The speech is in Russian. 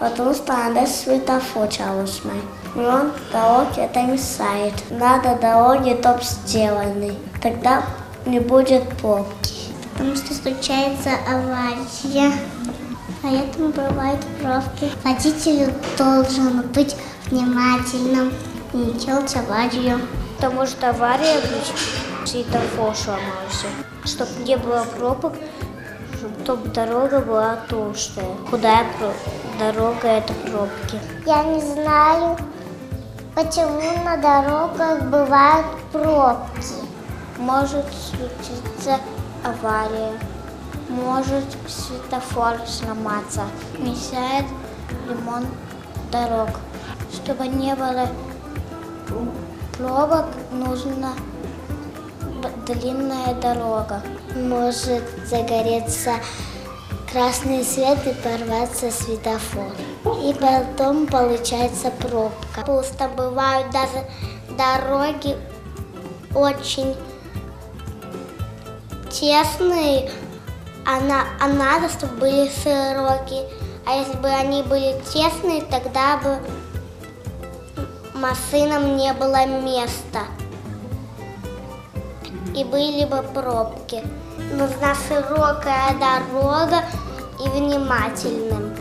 потому что надо светофор çalışmай. Он дороги это мешает. Надо дороги топ сделаны. Тогда не будет пробки. Потому что случается авария. Поэтому бывают пробки. Водитель должен быть внимательным и не делать аварию. Потому что авария будет, светофор сломался. Чтобы не было пробок, чтобы дорога была толстая. Худая дорога – это пробки. Я не знаю, почему на дорогах бывают пробки. Может случиться авария, может светофор сломаться. Мешает ремонт дорог. Чтобы не было пробок, нужна длинная дорога. Может загореться красный свет и порваться светофор. И потом получается пробка. Просто бывают даже дороги очень тесные, а надо, чтобы были широкие. А если бы они были тесные, тогда бы машинам не было места. И были бы пробки. Нужна широкая дорога и внимательным.